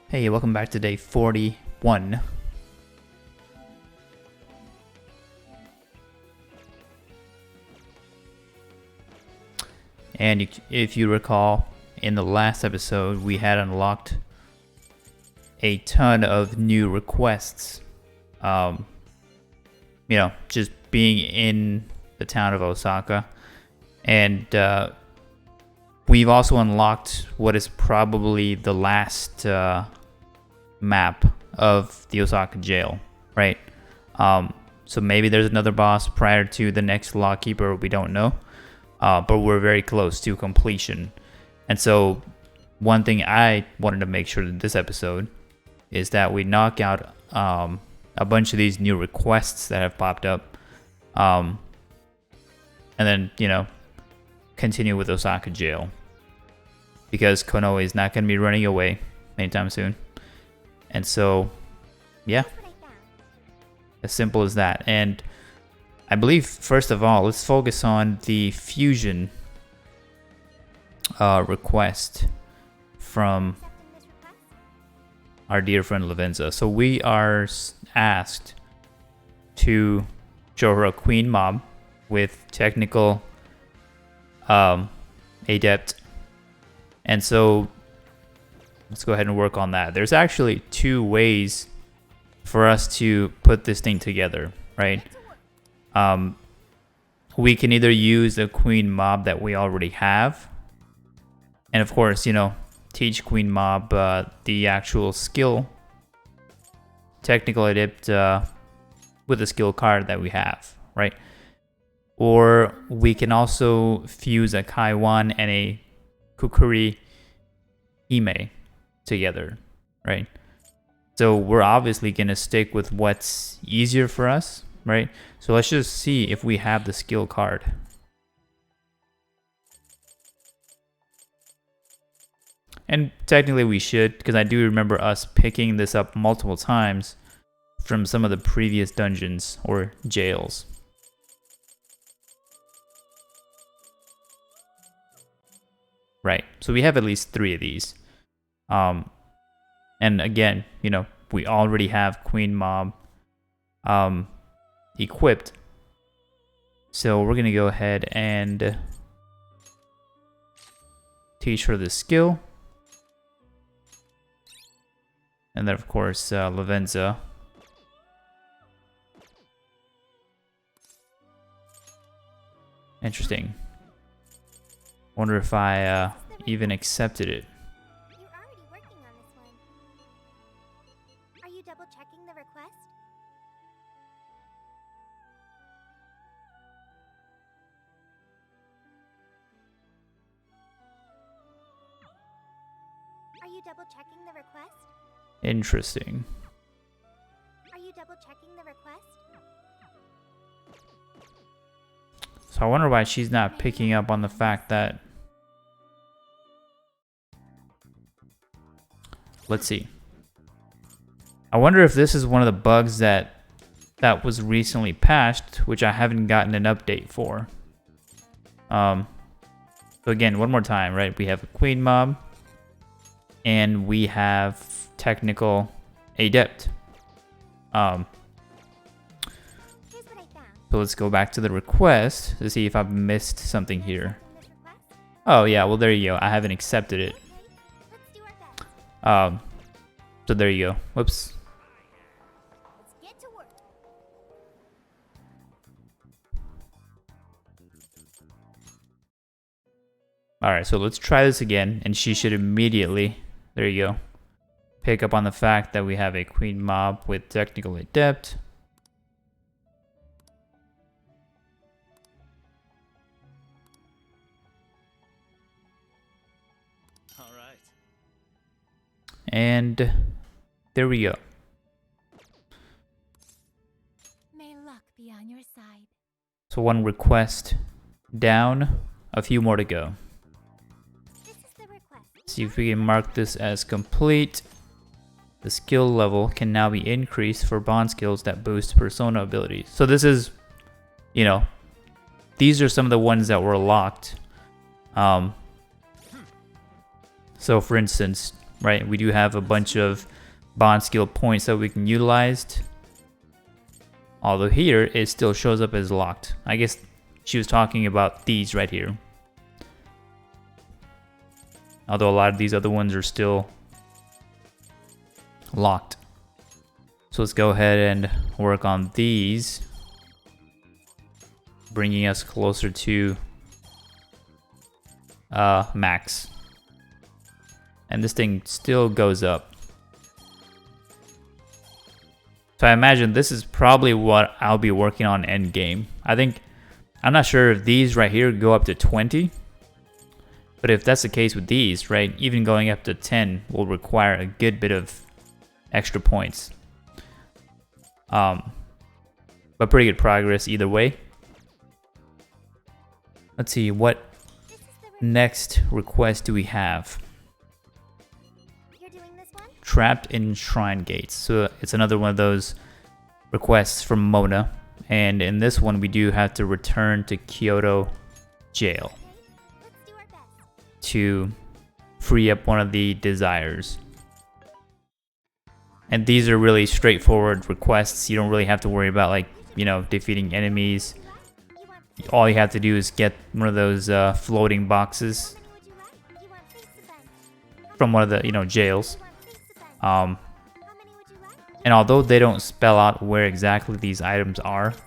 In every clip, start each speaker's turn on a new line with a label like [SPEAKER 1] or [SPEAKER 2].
[SPEAKER 1] Hey, welcome back to day 41. And if you recall, in the last episode, we had unlocked a ton of new requests. Just being in the town of Osaka. And we've also unlocked what is probably the last map of the Osaka Jail, right? So maybe there's another boss prior to the next Lawkeeper, we don't know. But we're very close to completion. And so one thing I wanted to make sure in this episode is that we knock out a bunch of these new requests that have popped up. And then, continue with Osaka Jail. Because Konoe is not going to be running away anytime soon. And so, yeah. As simple as that. And I believe, first of all, let's focus on the fusion request from our dear friend Lavenza. So we are asked to show her a Queen Mab with Technical Adept. And so let's go ahead and work on that. There's actually two ways for us to put this thing together, right? We can either use the Queen Mab that we already have. And of course, teach Queen Mab the actual skill. Technical Adept with the skill card that we have, right? Or we can also fuse a Kaiwan and a Kukuri-Hime together, right? So we're obviously going to stick with what's easier for us, right? So let's just see if we have the skill card. And technically we should, because I do remember us picking this up multiple times from some of the previous dungeons or jails. Right, so we have at least 3 of these. And again, we already have Queen Mab equipped. So we're going to go ahead and teach her the skill. And then, of course, Lavenza. Interesting. Wonder if I even accepted it.
[SPEAKER 2] You're already working on this one. Are you double checking the request? Are you double checking the request?
[SPEAKER 1] Interesting.
[SPEAKER 2] Are you double checking the request?
[SPEAKER 1] So I wonder why she's not picking up on the fact that... Let's see. I wonder if this is one of the bugs that was recently patched, which I haven't gotten an update for. So again, one more time, right? We have a Queen Mab, and we have Technical Adept. So let's go back to the request to see if I've missed something here. Oh yeah, well there you go. I haven't accepted it. So there you go. Whoops. Alright, so let's try this again, and she should immediately, there you go, pick up on the fact that we have a Queen Mab with Technical Adept.
[SPEAKER 3] Alright.
[SPEAKER 1] And there we go.
[SPEAKER 2] May luck be on your side.
[SPEAKER 1] So one request down, a few more to go.
[SPEAKER 2] This is the request.
[SPEAKER 1] See if we can mark this as complete. The skill level can now be increased for bond skills that boost persona abilities. So this is, these are some of the ones that were locked. So for instance, right? We do have a bunch of bond skill points that we can utilize. Although here, it still shows up as locked. I guess she was talking about these right here. Although a lot of these other ones are still locked. So let's go ahead and work on these, bringing us closer to max. And this thing still goes up. So I imagine this is probably what I'll be working on end game. I'm not sure if these right here go up to 20. But if that's the case with these, right, even going up to 10 will require a good bit of extra points. But pretty good progress either way. Let's see, what next request do we have?
[SPEAKER 2] You're doing this one?
[SPEAKER 1] Trapped in Shrine Gates. So it's another one of those requests from Mona. And in this one, we do have to return to Kyoto Jail
[SPEAKER 2] Let's do our best.
[SPEAKER 1] to free up one of the desires. And these are really straightforward requests. You don't really have to worry about, like, you know, defeating enemies.
[SPEAKER 2] You want
[SPEAKER 1] All you have to do is get one of those floating boxes
[SPEAKER 2] How many would you like? You want face defense.
[SPEAKER 1] from one of the, you know, jails.
[SPEAKER 2] You want face defense.
[SPEAKER 1] Um,
[SPEAKER 2] How many would you like?
[SPEAKER 1] and although they don't spell out where exactly these items are,
[SPEAKER 2] Face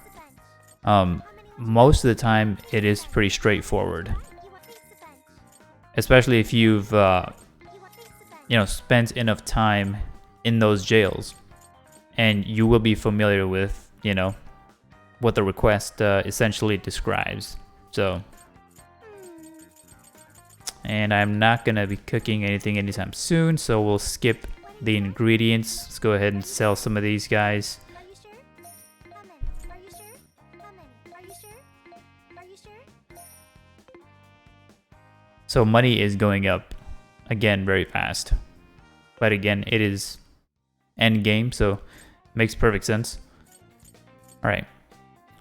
[SPEAKER 2] defense.
[SPEAKER 1] most of the time it is pretty straightforward.
[SPEAKER 2] You want face defense.
[SPEAKER 1] Especially if you've,
[SPEAKER 2] You want face defense.
[SPEAKER 1] you know, spent enough time in those jails. And you will be familiar with, you know, what the request essentially describes. So, and I'm not going to be cooking anything anytime soon, so we'll skip the ingredients. Let's go ahead and sell some of these guys.
[SPEAKER 2] Are you sure? How many? Are you sure? How many? Are you sure? Are you sure?
[SPEAKER 1] So money is going up, again, very fast. But again, it is end game, so makes perfect sense. Alright,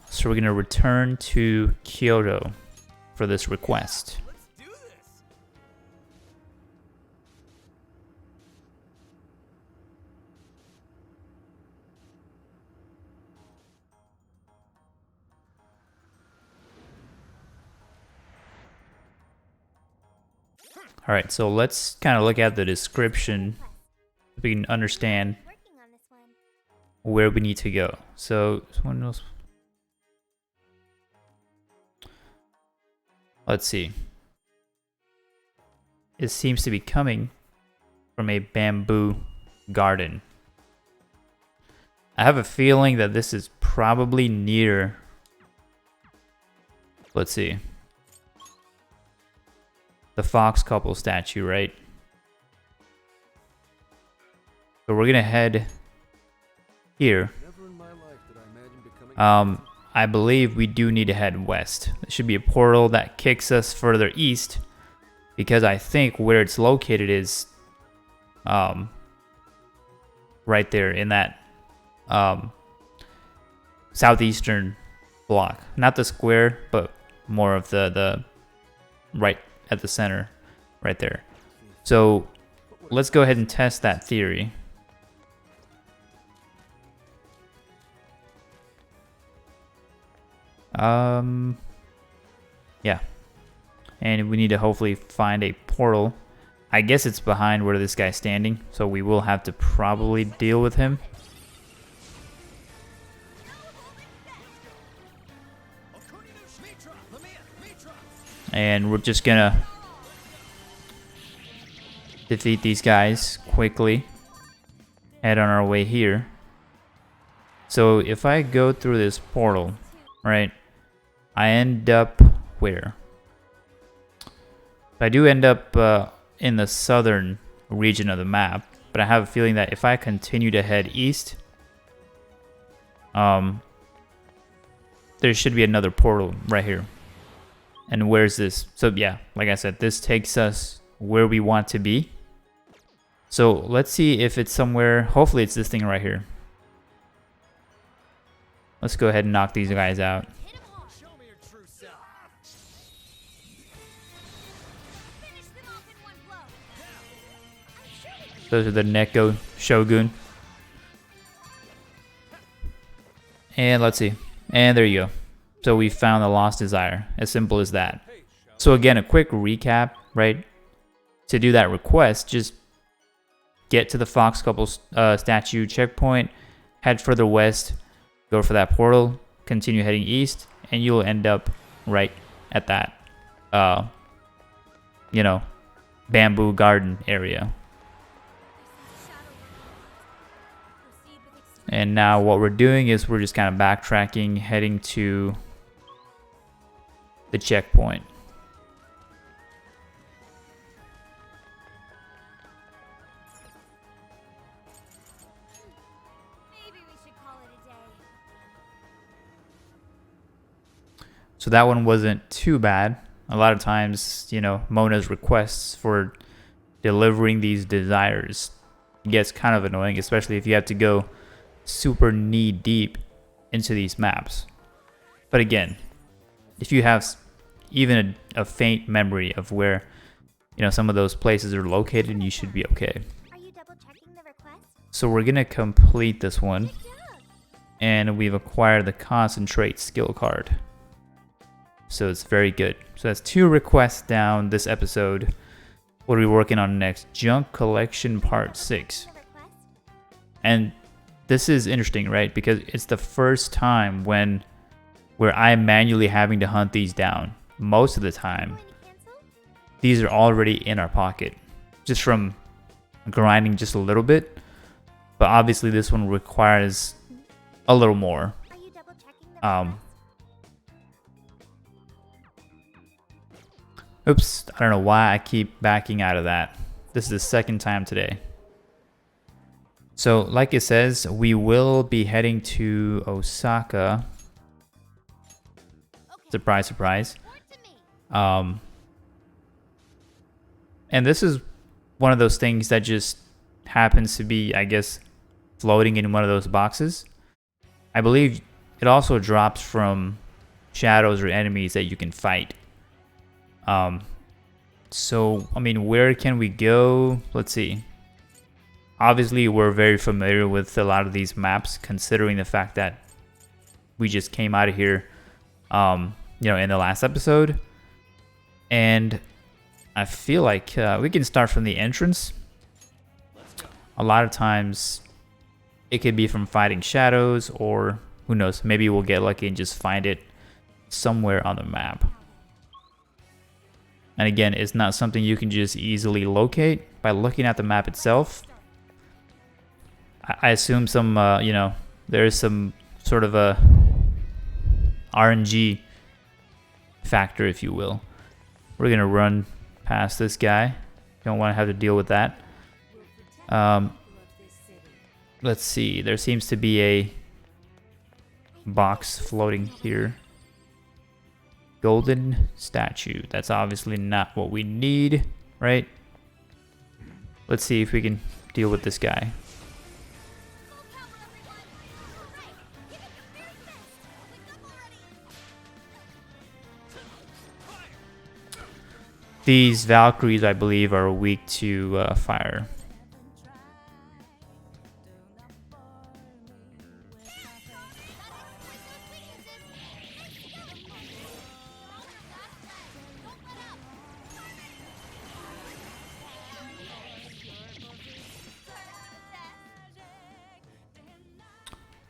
[SPEAKER 1] so we're going to return to Kyoto for this request. Alright, so let's kind of look at the description so we can understand
[SPEAKER 2] Working on this one.
[SPEAKER 1] where we need to go. So, someone else. Let's see. It seems to be coming from a bamboo garden. I have a feeling that this is probably near. Let's see. The fox couple statue, right? So we're gonna head here. I believe we do need to head west. There should be a portal that kicks us further east, because I think where it's located is right there in that southeastern block. Not the square, but more of the right at the center, right there. So let's go ahead and test that theory. Yeah. And we need to hopefully find a portal. I guess it's behind where this guy's standing, so we will have to probably deal with him. And we're just gonna defeat these guys quickly. Head on our way here. So if I go through this portal, right, I end up where? I do end up in the southern region of the map, but I have a feeling that if I continue to head east, there should be another portal right here. And where's this? So yeah, like I said, this takes us where we want to be. So let's see if it's somewhere. Hopefully it's this thing right here. Let's go ahead and knock these guys out.
[SPEAKER 3] Show me your true self.
[SPEAKER 2] Finish them off in one blow. I'm sure we
[SPEAKER 1] Those are the Neko Shogun. And let's see. And there you go. So we found the lost desire. As simple as that. So again, a quick recap, right? To do that request, just get to the Fox Couple statue checkpoint, head further west, go for that portal, continue heading east, and you'll end up right at that, you know, bamboo garden area. And now what we're doing is we're just kind of backtracking, heading to the checkpoint.
[SPEAKER 2] Maybe we should call it a day.
[SPEAKER 1] So that one wasn't too bad. A lot of times, you know, Mona's requests for delivering these desires gets kind of annoying, especially if you have to go super knee deep into these maps. But again, if you have even a faint memory of where, you know, some of those places are located, you should be okay.
[SPEAKER 2] Are you double checking the request?
[SPEAKER 1] So we're gonna complete this one,
[SPEAKER 2] Good job.
[SPEAKER 1] and we've acquired the concentrate skill card. So it's very good. So that's 2 requests down this episode. What are we working on next? Junk Collection Part 6.
[SPEAKER 2] The request?
[SPEAKER 1] And this is interesting, right? Because it's the first time where I'm manually having to hunt these down. Most of the time,
[SPEAKER 2] Going to cancel?
[SPEAKER 1] these are already in our pocket, just from grinding just a little bit. But obviously this one requires a little more.
[SPEAKER 2] Are you double checking the request?
[SPEAKER 1] Oops, I don't know why I keep backing out of that. This is the second time today. So like it says, we will be heading to Osaka. Surprise, surprise. And this is one of those things that just happens to be, I guess, floating in one of those boxes. I believe it also drops from shadows or enemies that you can fight. So, I mean, where can we go? Let's see. Obviously, we're very familiar with a lot of these maps, considering the fact that we just came out of here, you know, in the last episode. And I feel like we can start from the entrance. A lot of times, it could be from fighting shadows, or who knows, maybe we'll get lucky and just find it somewhere on the map. And again, it's not something you can just easily locate by looking at the map itself. I assume some, you know, there's some sort of a RNG factor, if you will. We're gonna run past this guy. Don't want to have to deal with that. Let's see. There seems to be a box floating here. Golden statue. That's obviously not what we need, right? Let's see if we can deal with this guy. These Valkyries, I believe, are weak to fire.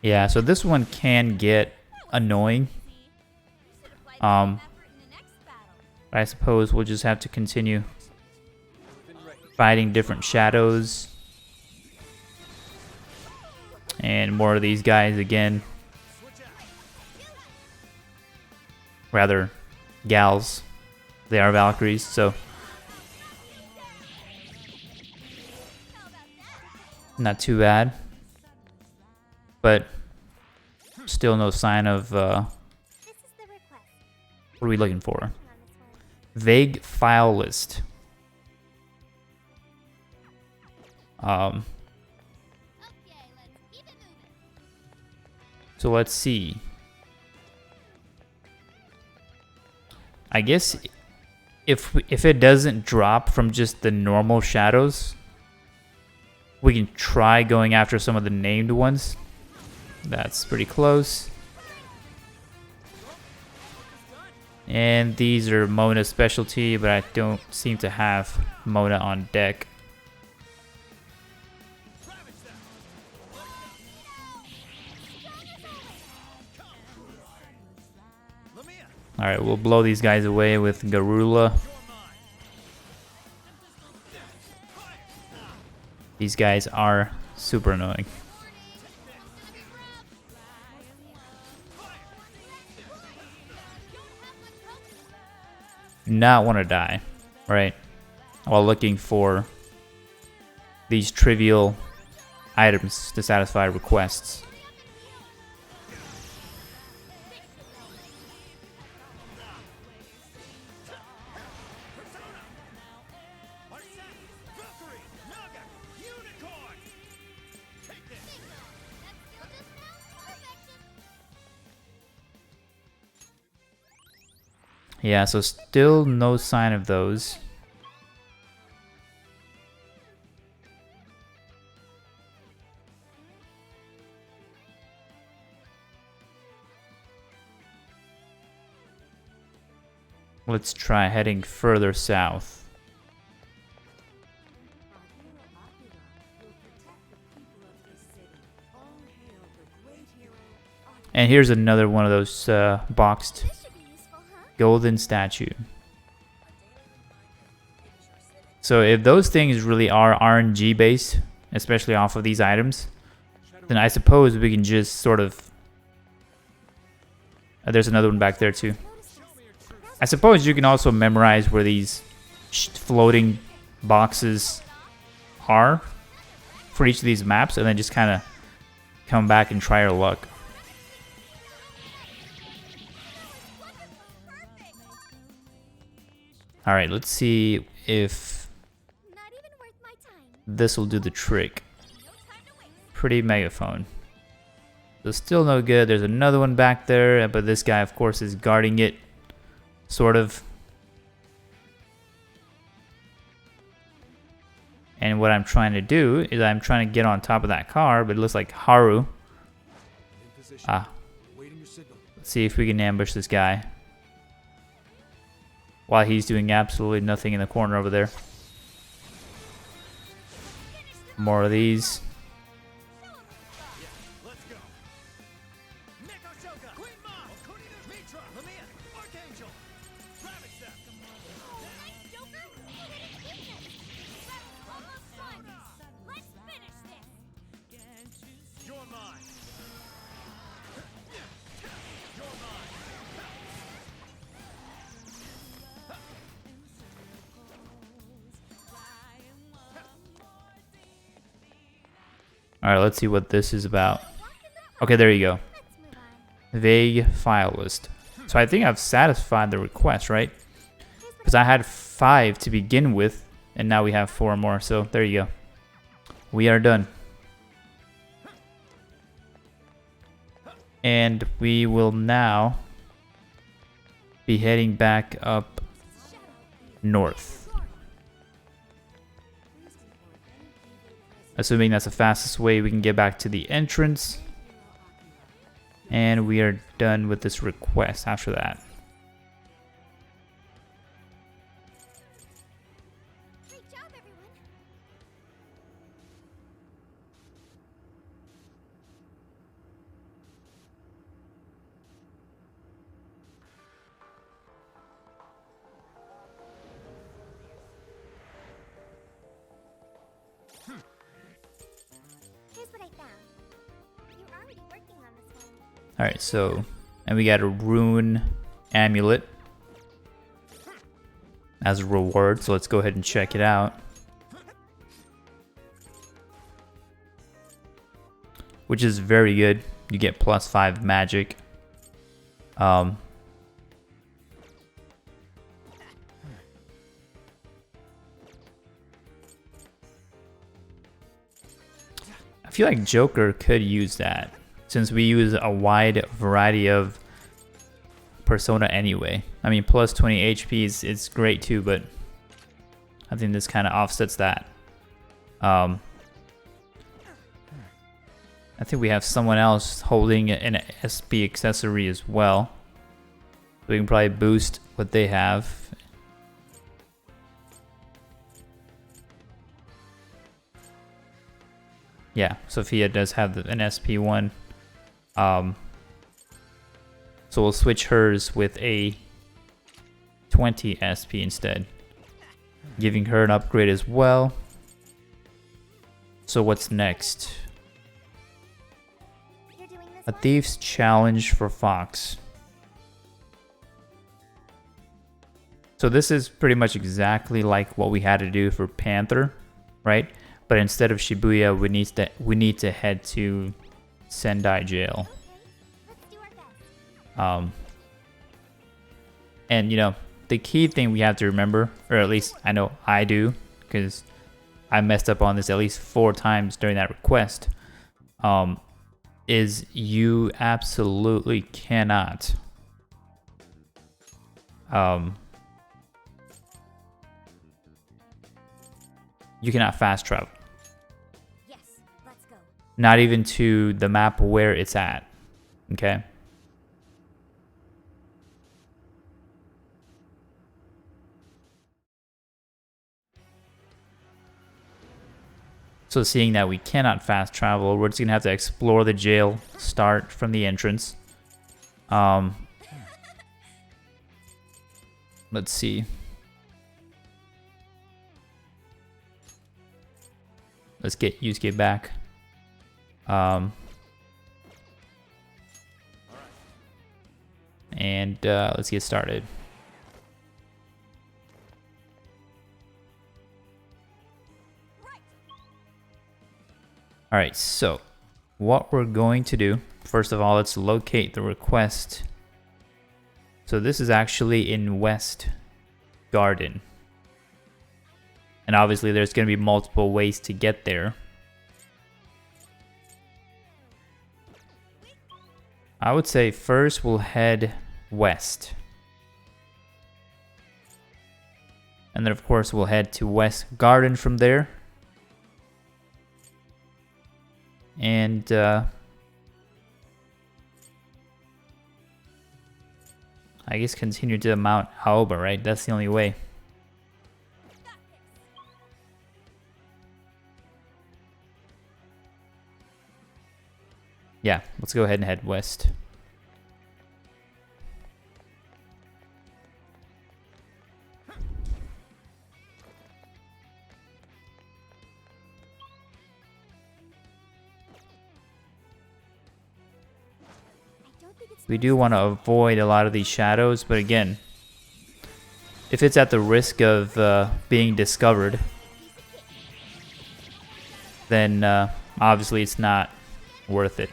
[SPEAKER 1] Yeah, so this one can get annoying. But I suppose we'll just have to continue fighting different shadows. And more of these guys again. Rather, gals. They are Valkyries, so not too bad. But still no sign of, what are we looking for? Vague file list. So let's see. I guess if it doesn't drop from just the normal shadows, We can try going after some of the named ones. That's pretty close. And these are Mona's specialty, but I don't seem to have Mona on deck. Alright, we'll blow these guys away with Garula. These guys are super annoying. Not want to die, right? While looking for these trivial items to satisfy requests. Yeah, so still no sign of those. Let's try heading further south. And here's another one of those boxed golden statue. So if those things really are RNG based, especially off of these items, then I suppose we can just sort of... there's another one back there too. I suppose you can also memorize where these floating boxes are for each of these maps, and then just kind of come back and try your luck. Alright, let's see if this will do the trick. Pretty megaphone. So still no good. There's another one back there, but this guy, of course, is guarding it. Sort of. And what I'm trying to do is I'm trying to get on top of that car, but it looks like Haru. Let's see if we can ambush this guy while he's doing absolutely nothing in the corner over there. More of these.
[SPEAKER 3] Queen Mab, Mitra, Archangel.
[SPEAKER 2] Let's finish this.
[SPEAKER 3] You're mine. You're mine.
[SPEAKER 1] Alright, let's see what this is about. Okay, there you go. Vague file list. So I think I've satisfied the request, right? Because I had 5 to begin with, and now we have 4 more. So there you go. We are done. And we will now be heading back up north. Assuming that's the fastest way we can get back to the entrance. And we are done with this request after that.
[SPEAKER 2] Great job, everyone. Here's what I found. You're already working on this one.
[SPEAKER 1] Alright, so, and we got a rune amulet as a reward, so let's go ahead and check it out. Which is very good. You get +5 magic. I feel like Joker could use that, since we use a wide variety of persona anyway. I mean, plus 20 HP is great too, but I think this kind of offsets that. I think we have someone else holding an SB accessory as well. We can probably boost what they have. Yeah, Sophia does have an SP1. So we'll switch hers with a 20 SP instead, giving her an upgrade as well. So what's next?
[SPEAKER 2] You're doing this
[SPEAKER 1] A
[SPEAKER 2] one?
[SPEAKER 1] Thief's Challenge for Fox. So this is pretty much exactly like what we had to do for Panther, right? But instead of Shibuya, we need to head to Sendai Jail.
[SPEAKER 2] Let's do our best.
[SPEAKER 1] And you know, the key thing we have to remember, or at least I know I do, because I messed up on this at least 4 times during that request, is you absolutely cannot you cannot fast travel.
[SPEAKER 2] Yes, let's go.
[SPEAKER 1] Not even to the map where it's at. Okay? So seeing that we cannot fast travel, we're just gonna have to explore the jail, start from the entrance. Let's see. Let's get Yusuke back. And let's get started. Alright, so what we're going to do, first of all, let's locate the request. So this is actually in West Garden. And obviously there's going to be multiple ways to get there. I would say first we'll head west. And then of course we'll head to West Garden from there. And I guess continue to Mount Aoba, right? That's the only way. Yeah, let's go ahead and head west.
[SPEAKER 2] I don't think it's
[SPEAKER 1] We do want to avoid a lot of these shadows, but again, if it's at the risk of being discovered, then obviously it's not worth it.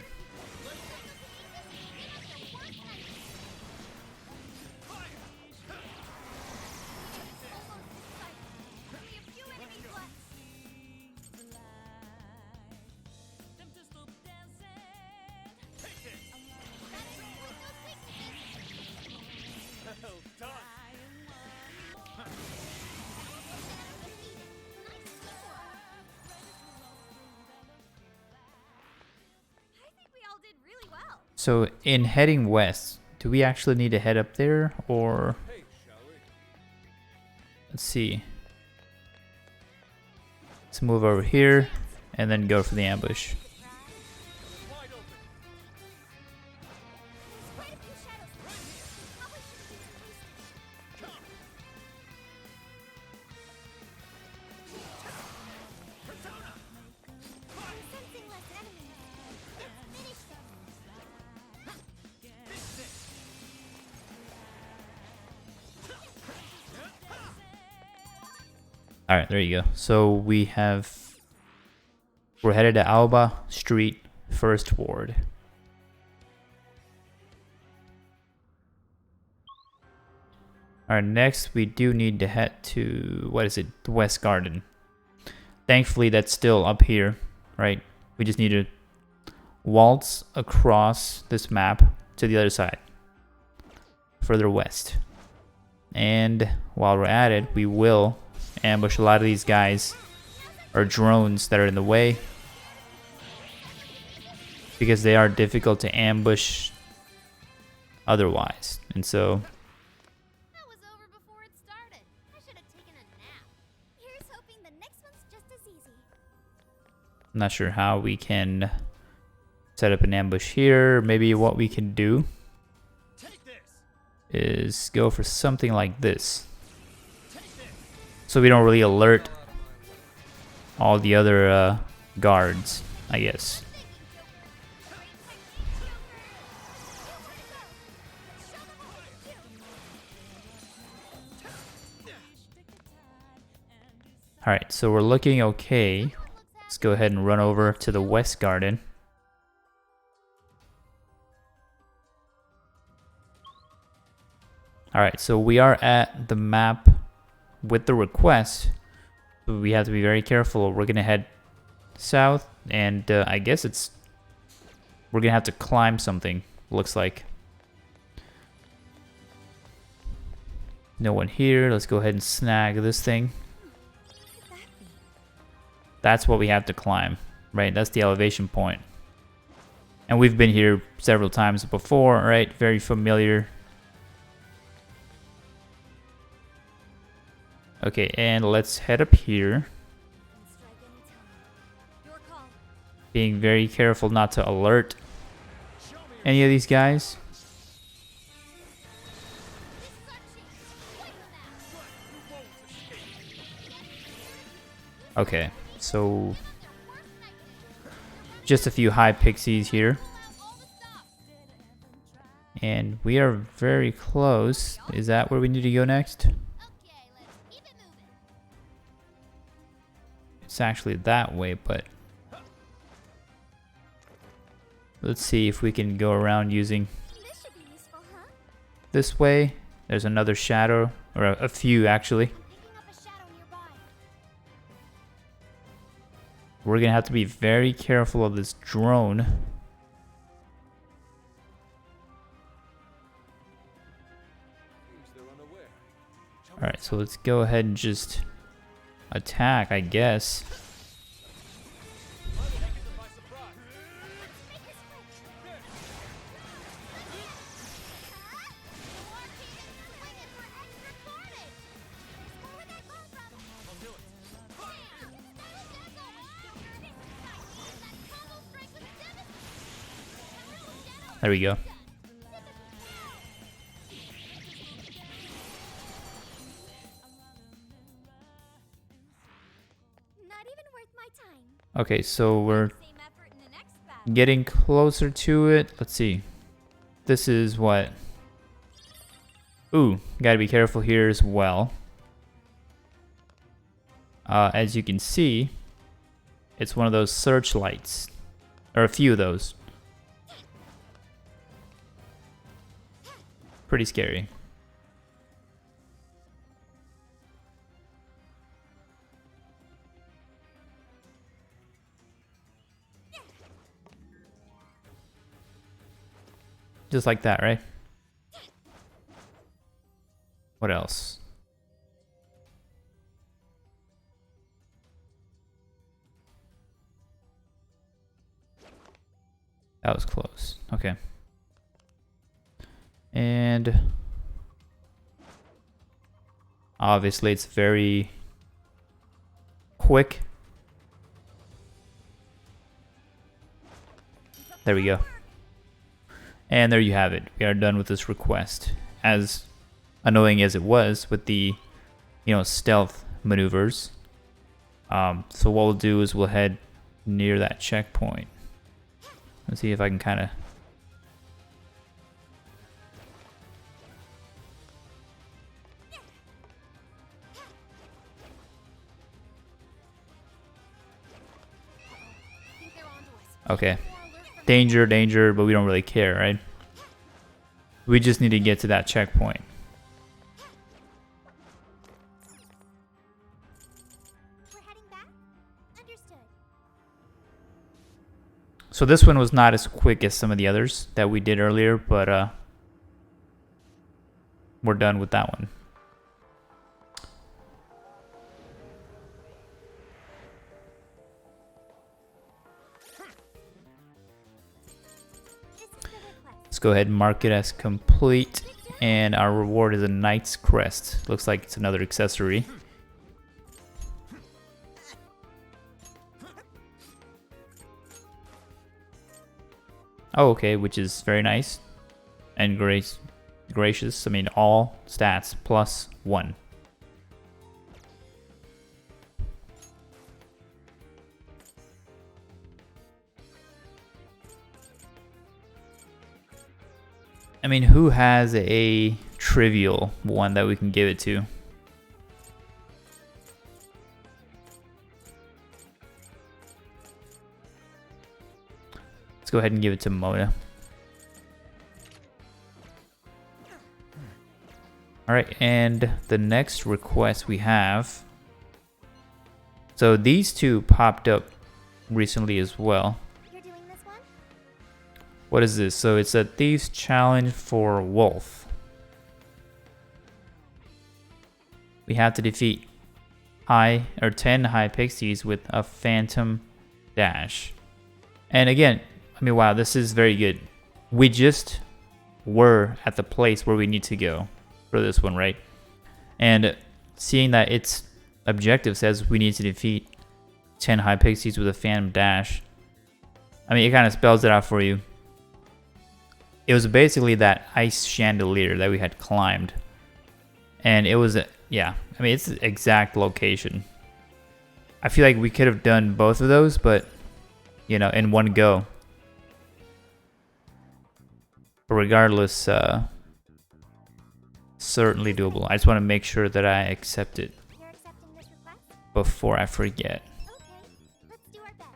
[SPEAKER 2] only a few enemies left.
[SPEAKER 3] Well done.
[SPEAKER 2] I think we all did really well.
[SPEAKER 1] So in heading west, do we actually need to head up there, or let's see. Let's move over here and then go for the ambush.
[SPEAKER 3] Wide open.
[SPEAKER 2] Quite a few shadows. Probably should use a booster. I'm sensing less enemies. Let's finish them.
[SPEAKER 1] All right, there you go. So we're headed to Aoba Street, First Ward. All right, next we do need to head to, what is it, the West Garden. Thankfully, that's still up here, right? We just need to waltz across this map to the other side, further west. And while we're at it, we will ambush a lot of these guys or drones that are in the way. because they are difficult to ambush otherwise. And so
[SPEAKER 2] That was over before it started. I should have taken a nap. Here's hoping the next one's just as easy.
[SPEAKER 1] I'm not sure how we can set up an ambush here. Maybe what we can do
[SPEAKER 3] Take this.
[SPEAKER 1] is go for something like this, so we don't really alert all the other guards, I guess. Alright, so we're looking okay. Let's go ahead and run over to the West Garden. Alright, so we are at the map with the request. But we have to be very careful. We're gonna head south, and I guess we're gonna have to climb something, looks like. No one here. Let's go ahead and snag this thing. That's what we have to climb, right? That's the elevation point. And we've been here several times before, right? Very familiar. Okay, and let's head up here. Being very careful not to alert any of these guys. Okay, so just a few high pixies here. And we are very close. Is that where we need to go next? It's actually that way, but let's see if we can go around using this way. There's another shadow, or a few actually. We're gonna have to be very careful of this drone. Alright, so let's go ahead and just attack, I guess. There we go. Okay, so we're getting closer to it. Let's see. This is what? Ooh, gotta be careful here as well. As you can see, it's one of those searchlights, or a few of those. Pretty scary. Just like that, right? What else? That was close. Okay. And obviously it's very quick. There we go. And there you have it. We are done with this request. As annoying as it was with the, stealth maneuvers. So what we'll do is we'll head near that checkpoint. Let's see if I can kind of... Okay. Danger, danger, but we don't really care, right? We just need to get to that checkpoint.
[SPEAKER 2] We're heading back? Understood.
[SPEAKER 1] So this one was not as quick as some of the others that we did earlier, but we're done with that one. go ahead and mark it as complete. And our reward is a Knight's Crest. Looks like it's another accessory. Oh, okay, which is very nice. And gracious. I mean, all stats plus 1. I mean, who has a trivial one that we can give it to? Let's go ahead and give it to Mona. Alright, and the next request we have. So these two popped up recently as well.
[SPEAKER 2] You're doing this one?
[SPEAKER 1] What is this? So it's a Thieves Challenge for Wolf. We have to defeat 10 high pixies with a phantom dash. And again, I mean, wow, this is very good. We just were at the place where we need to go for this one, right? And seeing that its objective says we need to defeat 10 high pixies with a phantom dash, I mean, it kind of spells it out for you. It was basically that ice chandelier that we had climbed. And it was, yeah, I mean, it's the exact location. I feel like we could have done both of those, but, you know, in one go. But regardless, certainly doable. I just want to make sure that I accept it
[SPEAKER 2] You're accepting this request?
[SPEAKER 1] before I forget.
[SPEAKER 2] Okay, let's do our best.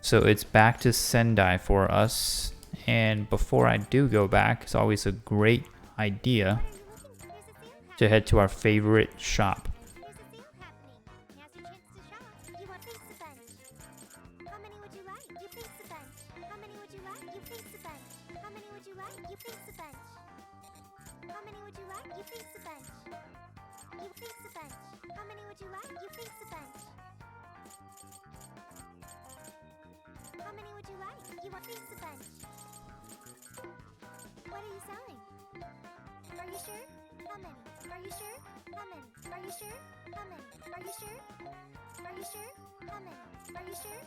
[SPEAKER 1] So it's back to Sendai for us. And before I do go back, it's always a great idea
[SPEAKER 2] What are you looking for? There's a sale
[SPEAKER 1] to head to our favorite shop.
[SPEAKER 2] There's a sale happening. Now's your chance to shop. You want pizza bunch? How many would you like? You pizza bunch. How many would you like? You pizza bunch. How many would you like? You pizza bunch. How many would you like? You pizza bunch. You pizza bunch. How many would you like? You pizza bunch. How many would you like? You want pizza bunch. What are you selling? Are you sure? How many? Are you sure? How many? Are you sure? How many? Are you sure? Are you sure? How many? Are you sure?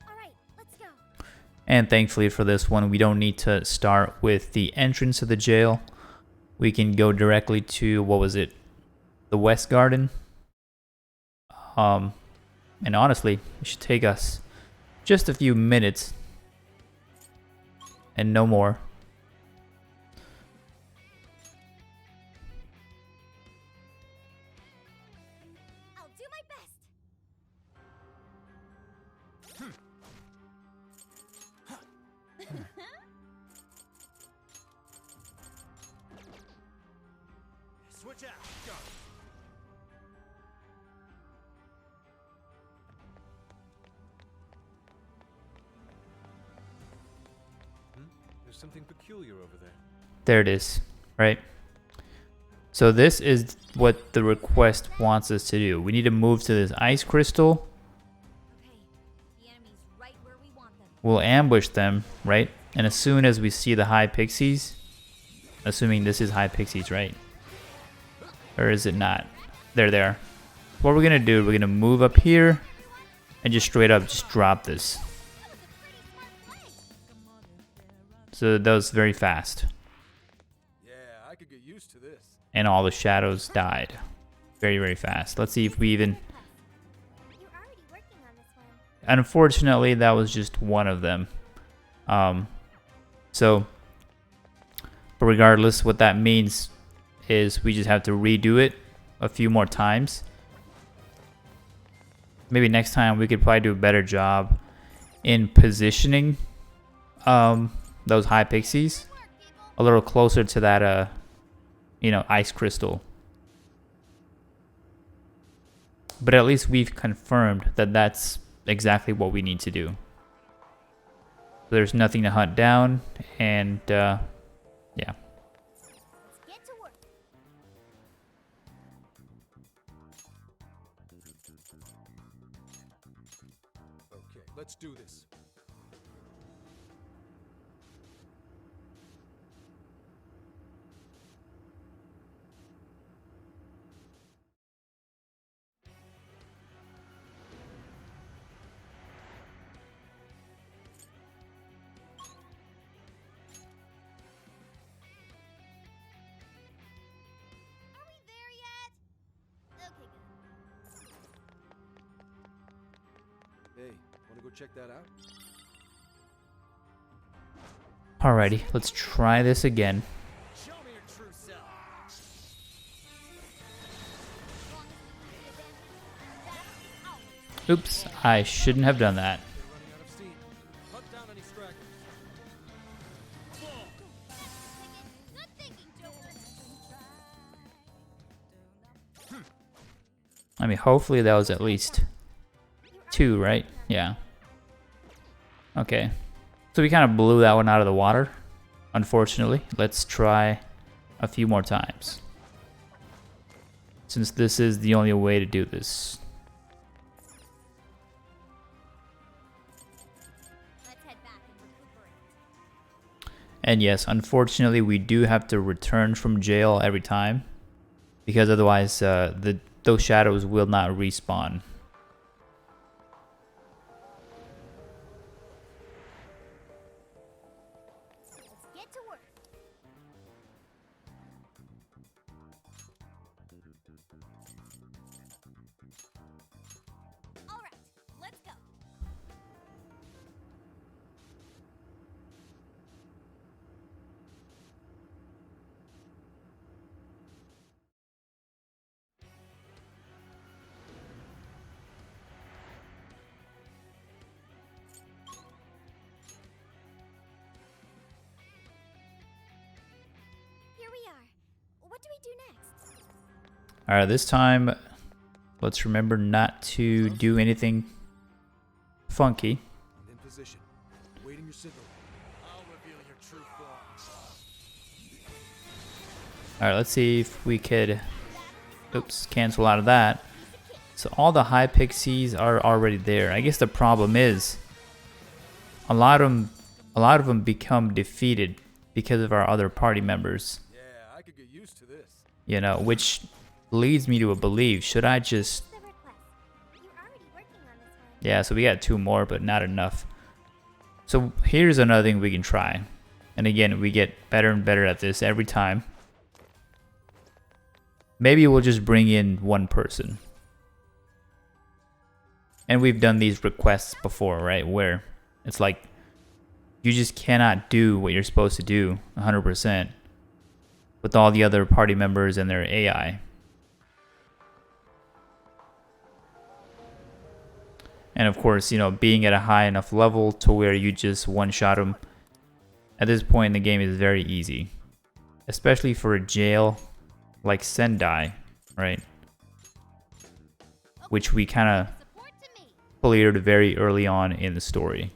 [SPEAKER 2] All right, let's go.
[SPEAKER 1] And thankfully for this one, we don't need to start with the entrance of the jail. We can go directly to, what was it? The West Garden. And honestly, it should take us just a few minutes and no more.
[SPEAKER 2] I'll do my best.
[SPEAKER 3] Switch out. Go. There's something peculiar over there.
[SPEAKER 1] There it is, right? So this is what the request wants us to do. We need to move to this ice crystal.
[SPEAKER 2] Okay, the enemy's right where we want them.
[SPEAKER 1] We'll ambush them, right? And as soon as we see the high pixies, assuming this is high pixies, right? Or is it not? There they are. What we're gonna do, we're gonna move up here and just straight up just drop this.
[SPEAKER 2] That was a pretty smart play.
[SPEAKER 1] So that was very fast.
[SPEAKER 3] Yeah, I could get used to this.
[SPEAKER 1] And all the shadows died. Very, very fast. Let's see if we even...
[SPEAKER 2] You're already working on this one.
[SPEAKER 1] Unfortunately, that was just one of them. But regardless, what that means is we just have to redo it a few more times. Maybe next time we could probably do a better job in positioning those high pixies a little closer to that ice crystal. But at least we've confirmed that that's exactly what we need to do. There's nothing to hunt down, and yeah.
[SPEAKER 3] Let's do this.
[SPEAKER 2] Are we there yet? Okay, good.
[SPEAKER 3] Hey, wanna go check that out?
[SPEAKER 1] Alrighty, let's try this again.
[SPEAKER 3] Show me your true self.
[SPEAKER 1] Oops, I shouldn't have done that.
[SPEAKER 3] They're running out of steam. Hunt down any stragglers.
[SPEAKER 2] Good thinking, Joker.
[SPEAKER 1] I mean, hopefully that was at least 2, right? Yeah. Okay. So we kind of blew that one out of the water, unfortunately. Let's try a few more times, since this is the only way to do this.
[SPEAKER 2] Let's head back and recuperate.
[SPEAKER 1] And yes, unfortunately, we do have to return from jail every time, because otherwise those shadows will not respawn.
[SPEAKER 2] Let's get to work. All right, let's go. Here we are. What do we do next?
[SPEAKER 1] Alright, this time, let's remember not to do anything funky.
[SPEAKER 3] I'm in position. Waiting your signal. I'll reveal your true form.
[SPEAKER 1] Alright, let's see if we could, oops, cancel out of that. So all the high pixies are already there. I guess the problem is, a lot of them become defeated because of our other party members.
[SPEAKER 3] Yeah, I could get used to this.
[SPEAKER 1] You know, which leads me to believe, should I just...
[SPEAKER 2] The request. You're already working on this one.
[SPEAKER 1] Yeah, so we got 2 more, but not enough. So here's another thing we can try. And again, we get better and better at this every time. Maybe we'll just bring in one person. And we've done these requests before, right? Where it's like, you just cannot do what you're supposed to do 100% with all the other party members and their AI. And of course, you know, being at a high enough level to where you just one-shot them at this point in the game is very easy. Especially for a jail like Sendai, right? Which we kind of
[SPEAKER 2] Support to me.
[SPEAKER 1] cleared very early on in the story.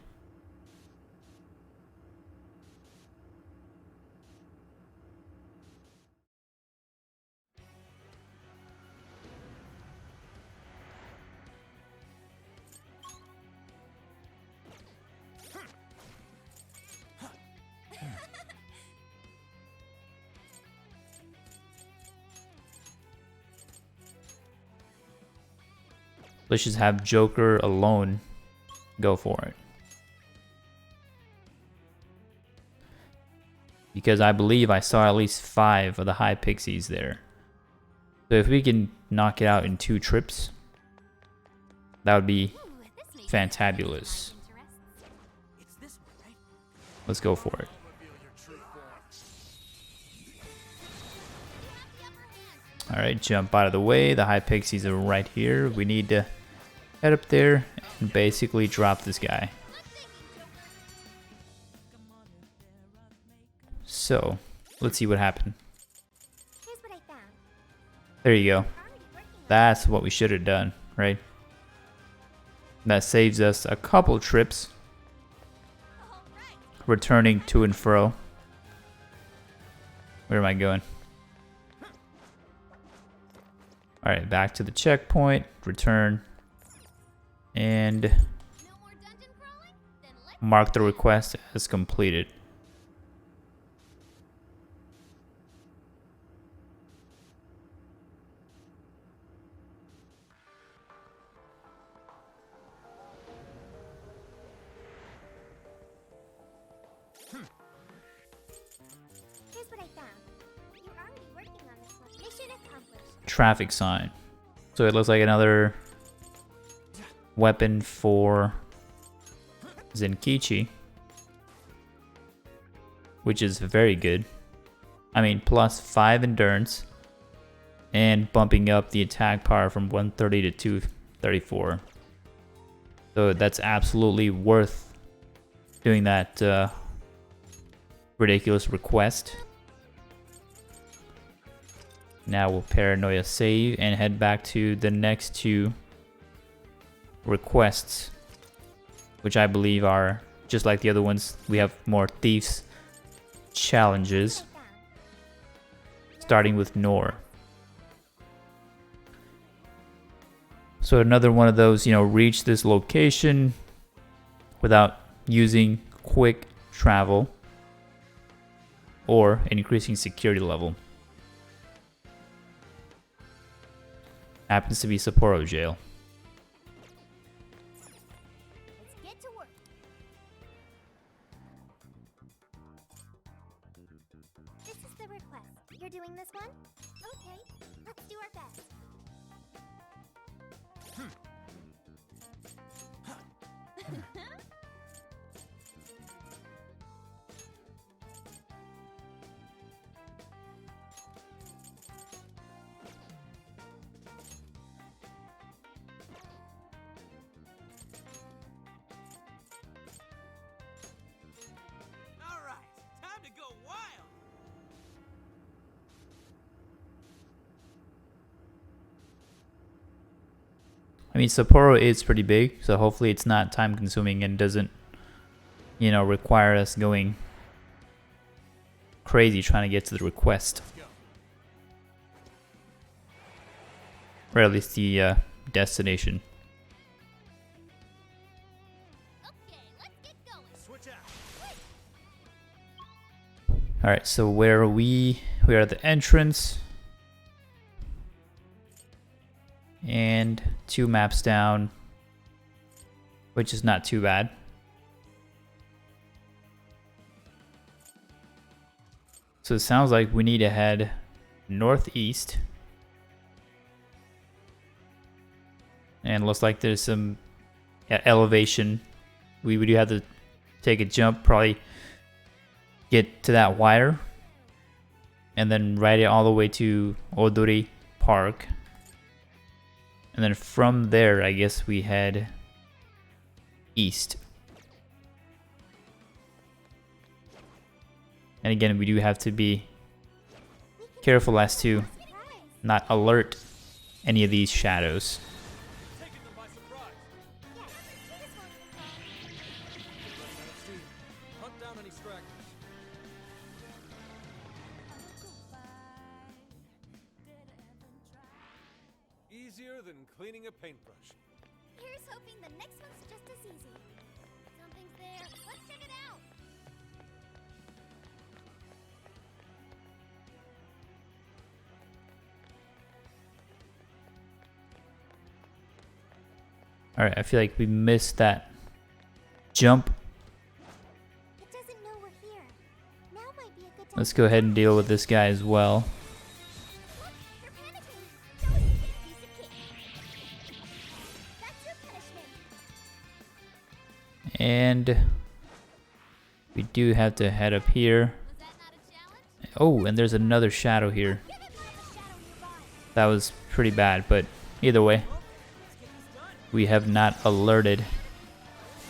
[SPEAKER 1] Let's just have Joker alone go for it. Because I believe I saw at least 5 of the high pixies there. So if we can knock it out in 2 trips, that would be
[SPEAKER 2] Ooh, this may be
[SPEAKER 1] fantabulous.
[SPEAKER 2] interests.
[SPEAKER 3] It's this one, right?
[SPEAKER 1] Let's go for it.
[SPEAKER 3] I'll reveal your true form.
[SPEAKER 2] You have the upper hand.
[SPEAKER 1] Alright, jump out of the way. The high pixies are right here. We need to head up there and basically drop this guy.
[SPEAKER 2] Good thinking, Joker.
[SPEAKER 1] So, let's see what happened.
[SPEAKER 2] Here's what I found.
[SPEAKER 1] There you go.
[SPEAKER 2] Already working on
[SPEAKER 1] That's what we should have done, right? That saves us a couple trips
[SPEAKER 2] all right.
[SPEAKER 1] returning to and fro. Where am I going? Alright, back to the checkpoint, return, and
[SPEAKER 2] No more dungeon
[SPEAKER 1] Mark the request as completed.
[SPEAKER 2] Here's what I found. You're already working on this one. Mission accomplished.
[SPEAKER 1] Traffic sign. So it looks like another weapon for Zenkichi, which is very good. I mean, plus 5 endurance and bumping up the attack power from 130 to 234. So that's absolutely worth doing that ridiculous request. Now we'll paranoia save and head back to the next 2 requests, which I believe are just like the other ones. We have more thieves challenges, starting with Nor. So another one of those, reach this location without using quick travel or increasing security level. Happens to be Sapporo Jail.
[SPEAKER 2] Let's get to work. This is the request. You're doing this one? Okay, let's do our best.
[SPEAKER 3] Alright, time to go wild!
[SPEAKER 1] I mean, Sapporo is pretty big, so hopefully it's not time consuming and doesn't, require us going crazy trying to get to the request.
[SPEAKER 3] Let's go.
[SPEAKER 1] Or at least the destination.
[SPEAKER 2] Okay, let's get going.
[SPEAKER 3] Switch out.
[SPEAKER 1] Alright, so where are we? We are at the entrance. And 2 maps down, which is not too bad. So it sounds like we need to head northeast. And looks like there's some elevation. We do have to take a jump, probably get to that wire, and then ride it all the way to Odori Park. And then from there, I guess we head east. And again, we do have to be careful as to not alert any of these shadows.
[SPEAKER 3] Taking them by surprise.
[SPEAKER 2] Yes, this one.
[SPEAKER 3] Running out of steam. Hunt down any stragglers. Easier than cleaning a paintbrush.
[SPEAKER 2] Here's hoping the next one's just as easy. Something's there. Let's check it out.
[SPEAKER 1] Alright, I feel like we missed that jump.
[SPEAKER 2] It doesn't know we're here. Now might be a good time.
[SPEAKER 1] Let's go ahead and deal with this guy as well.
[SPEAKER 2] Look, they're panicking. That was a big piece of cake. That's your punishment.
[SPEAKER 1] And we do have to head up here.
[SPEAKER 2] Was that not a challenge?
[SPEAKER 1] Oh, and there's another shadow here.
[SPEAKER 2] Give it more of a shadow nearby.
[SPEAKER 1] That was pretty bad, but either way,
[SPEAKER 3] Let's get this done.
[SPEAKER 1] we have not alerted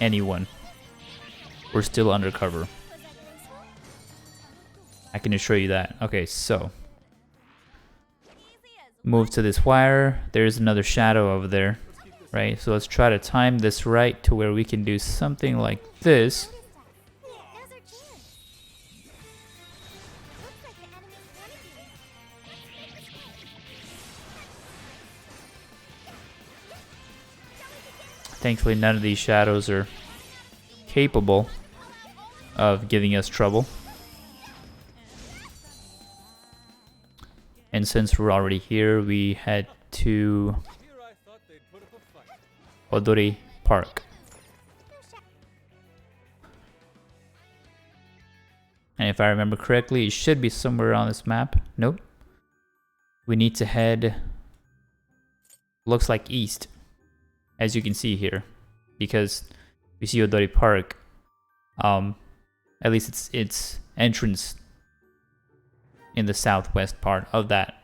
[SPEAKER 1] anyone. We're still undercover.
[SPEAKER 2] Was that graceful?
[SPEAKER 1] I can assure you that. Okay, so
[SPEAKER 2] Easy as
[SPEAKER 1] move to this wire. There's another shadow over there, right? So let's try to time this right to where we can do something like this.
[SPEAKER 2] noticed us. Now's our chance. Looks like the enemy's panicking. Let's make this quick. Shall we begin?
[SPEAKER 1] Thankfully, none of these shadows are capable of giving us trouble. And since we're already here, we head to Odori Park. And if I remember correctly, it should be somewhere on this map. Nope. We need to head, looks like east, as you can see here, because we see Odori Park. At least its entrance in the southwest part of that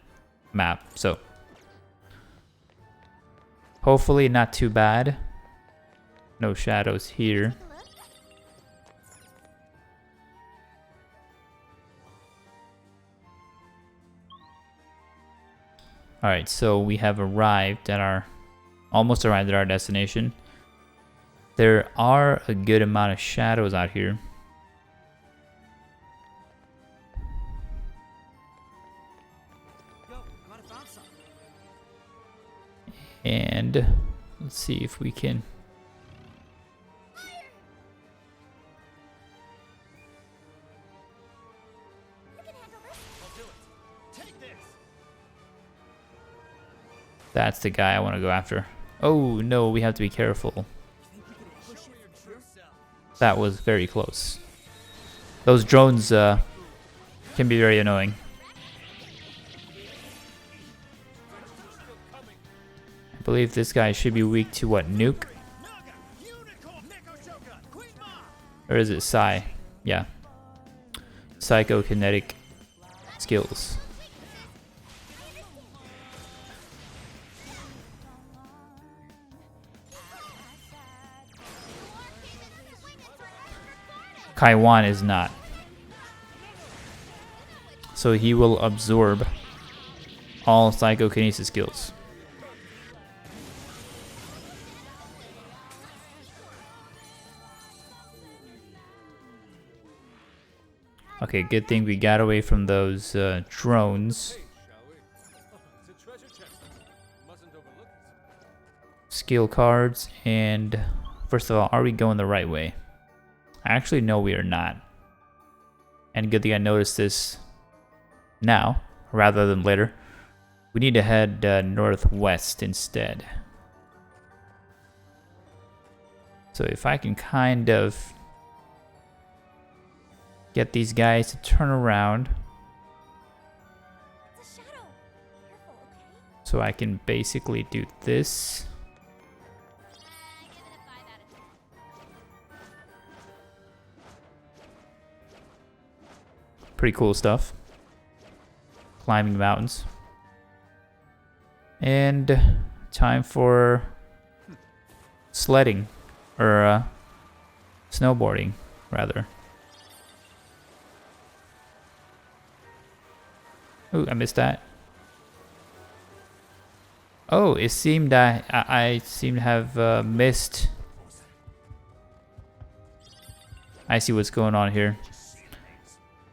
[SPEAKER 1] map. So hopefully not too bad. No shadows here. Alright, so we have almost arrived at our destination. There are a good amount of shadows out here. And let's see if we can. That's the guy I want to go after. Oh no, we have to be careful. That was very close. Those drones can be very annoying. I believe this guy should be weak to what, nuke? Or is it psi? Yeah. Psychokinetic skills. Kaiwan is not. So he will absorb all psychokinesis skills. Okay, good thing we got away from those drones. Skill cards, and first of all, are we going the right way? Actually, no, we are not. And good thing I noticed this now, rather than later. We need to head northwest instead. So if I can kind of get these guys to turn around, so I can basically do this. Pretty cool stuff. Climbing mountains. And time for sledding, or snowboarding, rather. Ooh, I missed that. Oh, it seemed I seem to have missed. I see what's going on here.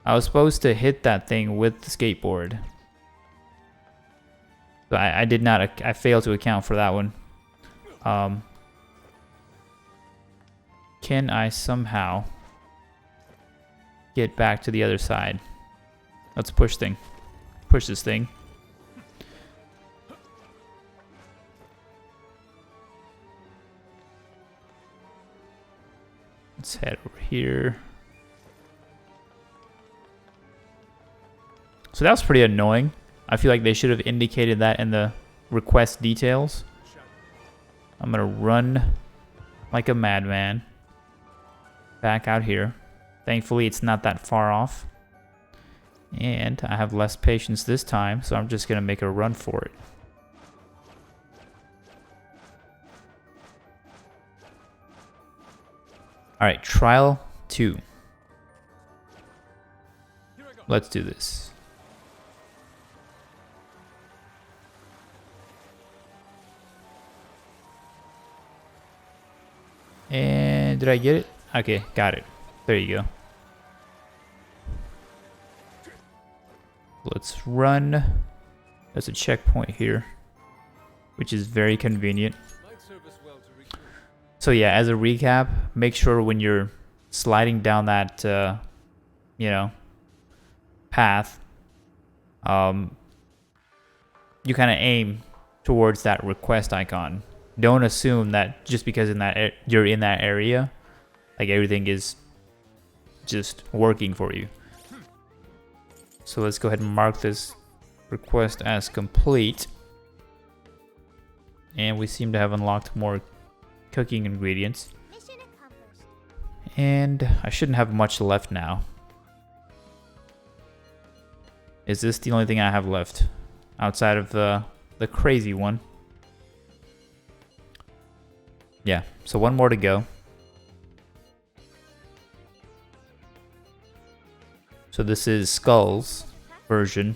[SPEAKER 1] I was supposed to hit that thing with the skateboard. But I did not. I failed to account for that one. Can I somehow get back to the other side? Let's push this thing. Let's head over here. So that was pretty annoying. I feel like they should have indicated that in the request details. I'm gonna run like a madman back out here. Thankfully, it's not that far off. And I have less patience this time, so I'm just gonna make a run for it. Alright, trial 2. Let's do this. And did I get it? Okay, got it. There you go. Let's run. There's a checkpoint here, which is very convenient. So yeah, as a recap, make sure when you're sliding down that, path, you kind of aim towards that request icon. Don't assume that just because you're in that area, like everything is just working for you. So let's go ahead and mark this request as complete. And we seem to have unlocked more cooking ingredients.
[SPEAKER 2] Mission accomplished.
[SPEAKER 1] And I shouldn't have much left now. Is this the only thing I have left? Outside of the crazy one. Yeah, so one more to go. So this is Skull's version.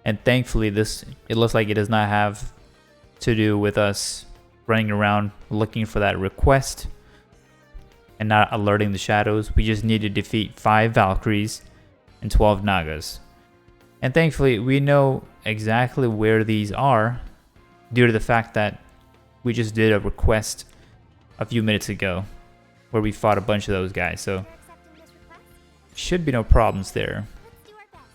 [SPEAKER 1] And thankfully it looks like it does not have to do with us running around looking for that request and not alerting the shadows. We just need to defeat 5 Valkyries and 12 Nagas. And thankfully we know exactly where these are due to the fact that we just did a request a few minutes ago where we fought a bunch of those guys. So
[SPEAKER 2] For accepting this request,
[SPEAKER 1] should be no problems there.
[SPEAKER 2] let's do our best.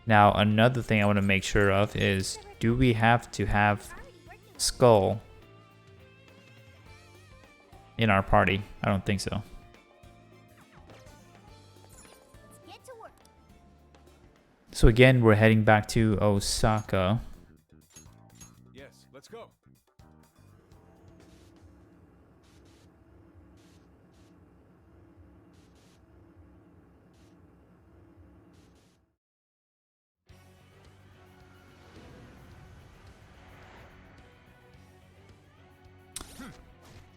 [SPEAKER 1] Now another thing I want to make sure of is, do we have to have Skull in our party? I don't think so.
[SPEAKER 2] Let's get to work.
[SPEAKER 1] So again, we're heading back to Osaka.
[SPEAKER 3] Yes, let's go.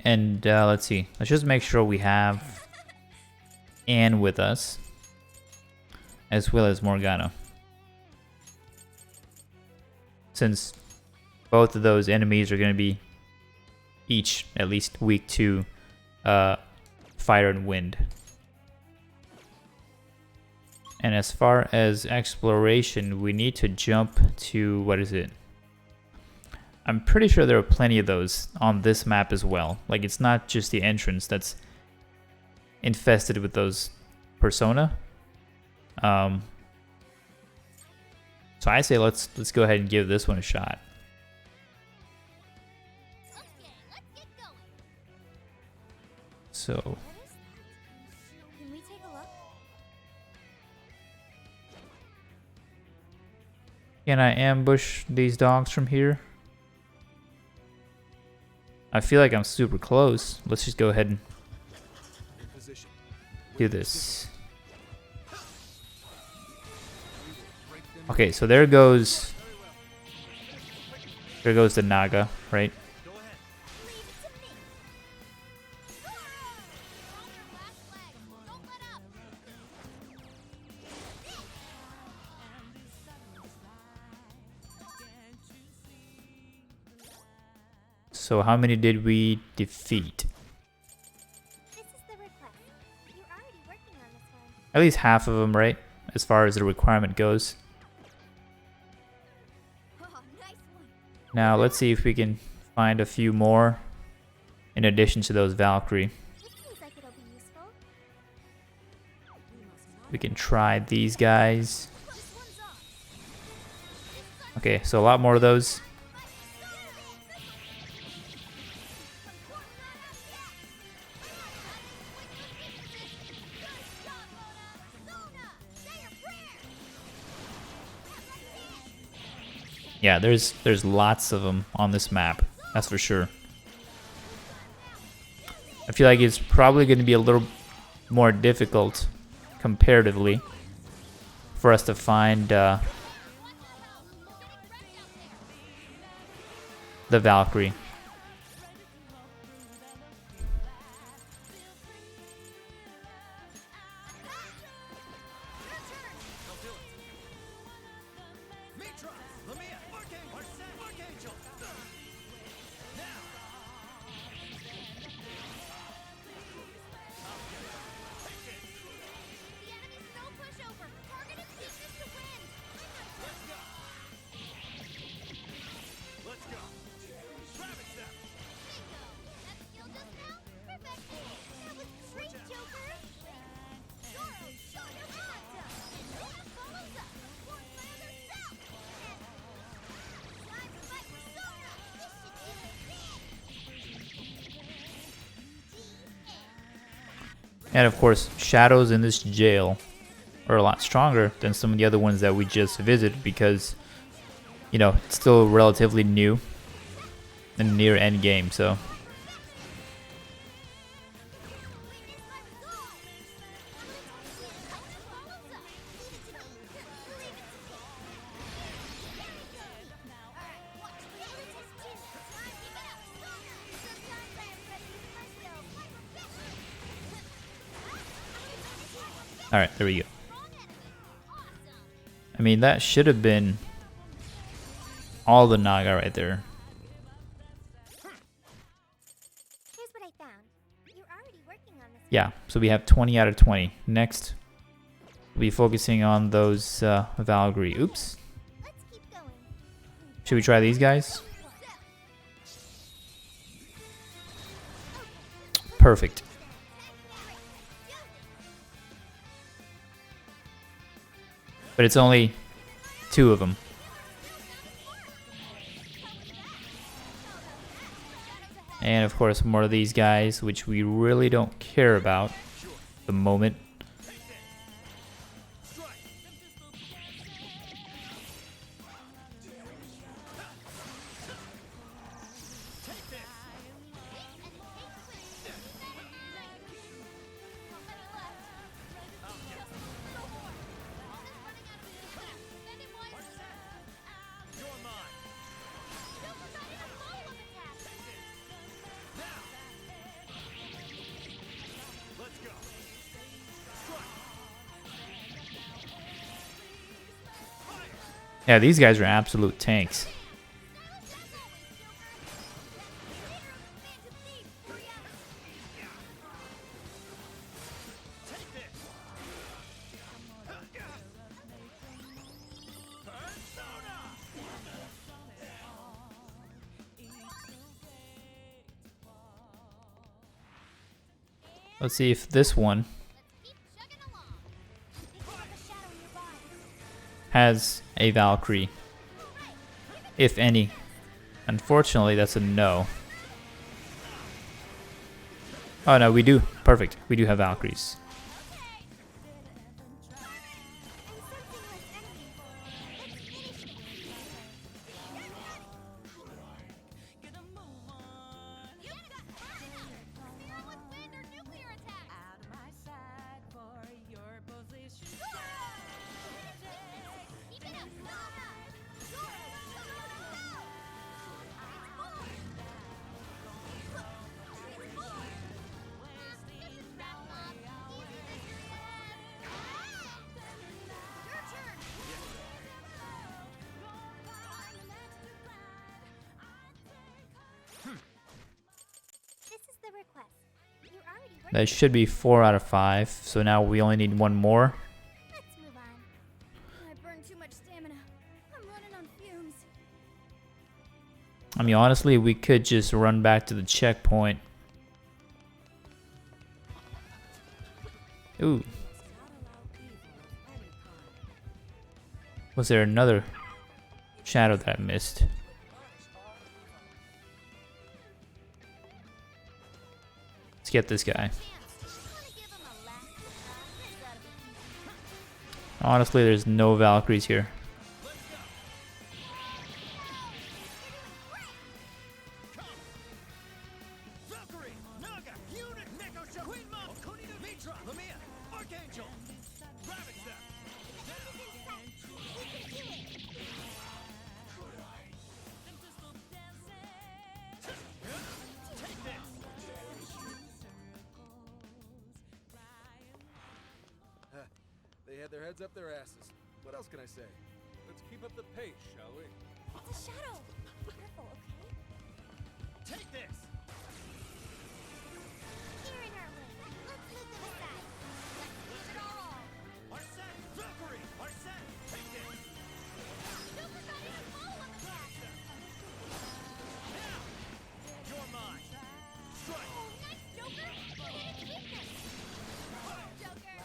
[SPEAKER 1] And let's see. Let's just make sure we have Anne with us, as well as Morgana. Since both of those enemies are going to be each at least weak to fire and wind. And as far as exploration, we need to jump to, what is it? I'm pretty sure there are plenty of those on this map as well. Like, it's not just the entrance that's infested with those persona. So I say let's go ahead and give this one a shot.
[SPEAKER 2] Okay, let's get going.
[SPEAKER 1] So
[SPEAKER 2] What is that? Can we take a look?
[SPEAKER 1] can I ambush these dogs from here? I feel like I'm super close. Let's just go ahead and
[SPEAKER 3] In position.
[SPEAKER 1] do this.
[SPEAKER 3] Break them.
[SPEAKER 1] Okay, so there goes the Naga, right?
[SPEAKER 3] Go ahead.
[SPEAKER 2] Leave it to me. On your last leg. Don't let up.
[SPEAKER 1] So how many did we defeat?
[SPEAKER 2] This is the request. You're already working on this one.
[SPEAKER 1] At least half of them, right? As far as the requirement goes.
[SPEAKER 2] Oh, nice one.
[SPEAKER 1] Now let's see if we can find a few more in addition to those Valkyrie.
[SPEAKER 2] This seems like it'll be useful.
[SPEAKER 1] We can try these guys.
[SPEAKER 2] This one's off.
[SPEAKER 1] Okay, so a lot more of those. Yeah, there's lots of them on this map. That's for sure. I feel like it's probably going to be a little more difficult comparatively for us to find the Valkyrie.
[SPEAKER 3] Mitra! Lamia! Archangel!
[SPEAKER 2] The enemy's no pushover. Target is weakness to win.
[SPEAKER 1] And of course, shadows in this jail are a lot stronger than some of the other ones that we just visited because, you know, it's still relatively new and near end game, so. Alright, there we go. I mean, that should have been all the Naga right there.
[SPEAKER 2] Here's what I found. You're already working on this.
[SPEAKER 1] Yeah, so we have 20 out of 20. Next, we'll be focusing on those Valkyrie. Oops.
[SPEAKER 2] Let's keep going.
[SPEAKER 1] Should we try these guys? Perfect. But it's only 2 of them. And of course more of these guys, which we really don't care about at the moment. Yeah, these guys are absolute tanks. Let's see if this one has a Valkyrie, if any. Unfortunately, that's a no. Oh no, we do. Perfect. We do have Valkyries. That should be 4 out of 5. So now we only need 1 more.
[SPEAKER 2] Let's move on. I burned too much stamina. I'm running on fumes.
[SPEAKER 1] I mean, honestly, we could just run back to the checkpoint. Ooh. Was there another shadow that I missed? Let's get this guy. Honestly, there's no Valkyries here.
[SPEAKER 3] They had their heads up their asses. What else can I say? Let's keep up the pace, shall we?
[SPEAKER 2] It's a shadow. Be careful, okay?
[SPEAKER 3] Take this!
[SPEAKER 2] You're in our way. Let's move to the side. Let's give it our all.
[SPEAKER 3] Arsene! Valkyrie! Arsene! Take this!
[SPEAKER 2] Super got his follow-up attack.
[SPEAKER 3] Now! You're mine! Strike!
[SPEAKER 2] Oh, nice, Joker. You hit its weakness. Joker.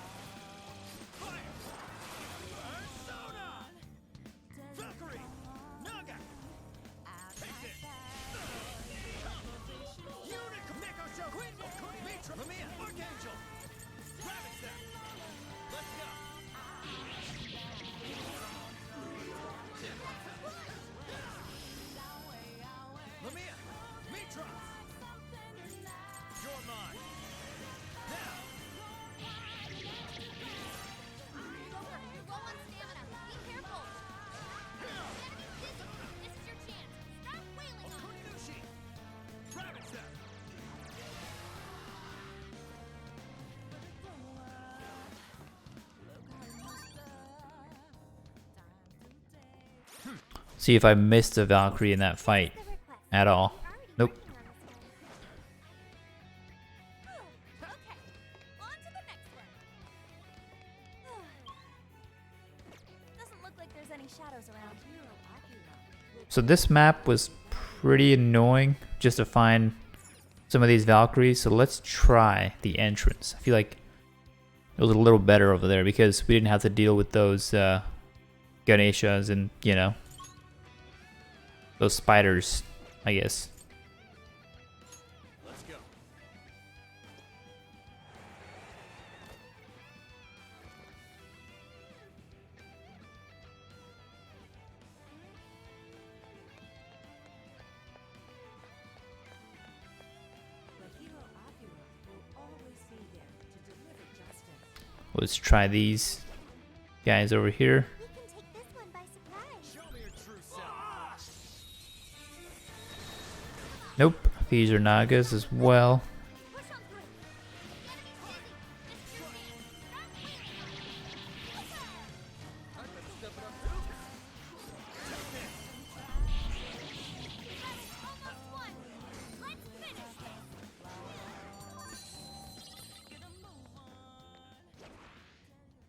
[SPEAKER 3] Fire! Persona! Valkyrie! Naga! Take this!
[SPEAKER 1] See if I missed a Valkyrie in that fight
[SPEAKER 2] The request.
[SPEAKER 1] at all.
[SPEAKER 2] We're already
[SPEAKER 1] Nope.
[SPEAKER 2] working on this one.
[SPEAKER 4] Okay, on to the next one. Doesn't look like there's any shadows around.
[SPEAKER 1] So this map was pretty annoying just to find some of these Valkyries. So let's try the entrance. I feel like it was a little better over there because we didn't have to deal with those Ganeshas and, you know, those spiders, I guess.
[SPEAKER 3] Let's go.
[SPEAKER 1] Let's try these guys over here.
[SPEAKER 2] We can take this one by surprise.
[SPEAKER 3] Show me your true self.
[SPEAKER 1] Nope, these are Nagas as well.
[SPEAKER 4] Push on through. Enemy closing. Just shoot me.
[SPEAKER 3] I better step it up too.
[SPEAKER 4] Almost won. Let's finish this.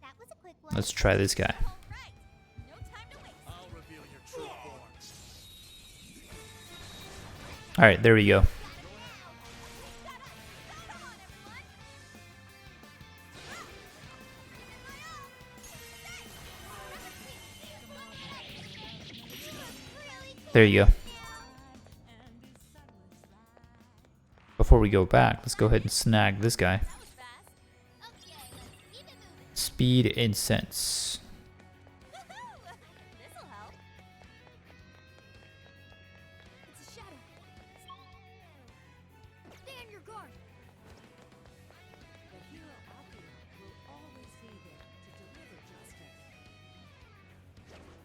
[SPEAKER 2] That was a quick one.
[SPEAKER 1] Let's try this guy.
[SPEAKER 4] All right. No time to waste.
[SPEAKER 3] I'll reveal your true form.
[SPEAKER 1] All right, there we go.
[SPEAKER 4] Come on, everyone.
[SPEAKER 1] There you go. Before we go back, let's go ahead and snag this guy.
[SPEAKER 4] That was fast. Okay, let's keep it moving.
[SPEAKER 1] Speed and sense.
[SPEAKER 4] This'll help. It's a shadow. Stay on your guard.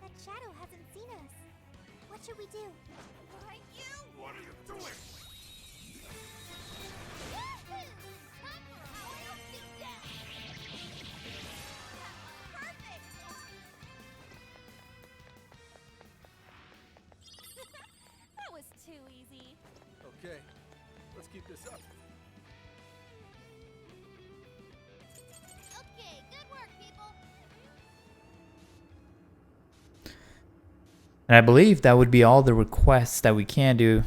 [SPEAKER 2] That shadow hasn't seen us. What should we do?
[SPEAKER 4] Right, you.
[SPEAKER 3] What are you doing?
[SPEAKER 4] Yahoo! Time for a royal beatdown. Perfect. That was too easy.
[SPEAKER 3] Okay, let's keep this up.
[SPEAKER 4] Okay, good work, people.
[SPEAKER 1] And I believe that would be all the requests that we can do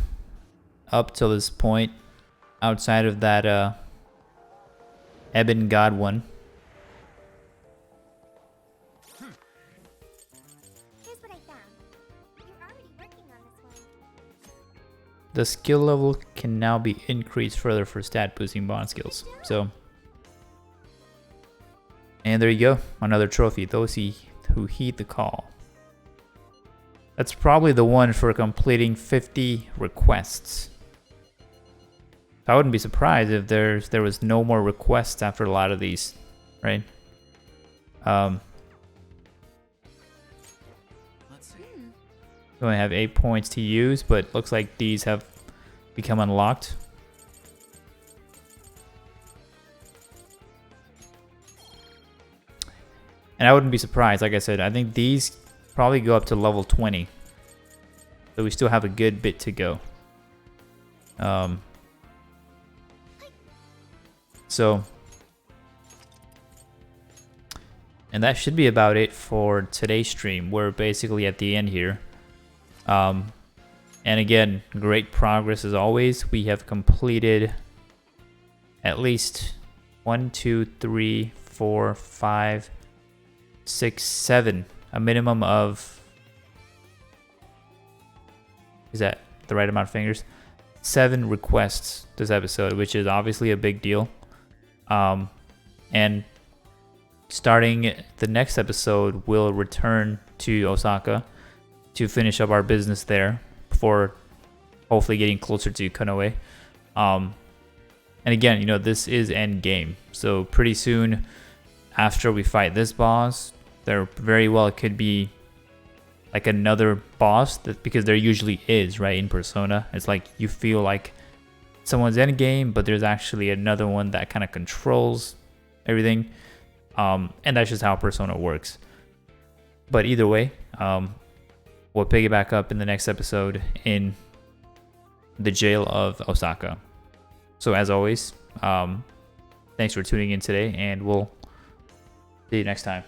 [SPEAKER 1] up till this point, outside of that Ebon God one.
[SPEAKER 2] Here's what I found. You're already working on this one.
[SPEAKER 1] The skill level can now be increased further for stat boosting bond skills. So, and there you go, another trophy. Those who heed the call. That's probably the one for completing 50 requests. I wouldn't be surprised if there was no more requests after a lot of these, right?
[SPEAKER 3] Let's see.
[SPEAKER 1] We only have 8 points to use, but looks like these have become unlocked. And I wouldn't be surprised, like I said, I think these probably go up to level 20. So we still have a good bit to go. And that should be about it for today's stream. We're basically at the end here. And again, great progress as always. We have completed at least 1, 2, 3, 4, 5, 6, 7. A minimum of... Is that the right amount of fingers? 7 requests this episode, which is obviously a big deal. And starting the next episode, we'll return to Osaka to finish up our business there before hopefully getting closer to Konoe. And again, you know, this is end game. So pretty soon after we fight this boss, there very well could be like another boss, that because there usually is, right, in Persona. It's like you feel like someone's end game, but there's actually another one that kind of controls everything. And that's just how Persona works. But either way, we'll pick it back up in the next episode in the jail of Osaka. So as always, thanks for tuning in today, and we'll see you next time.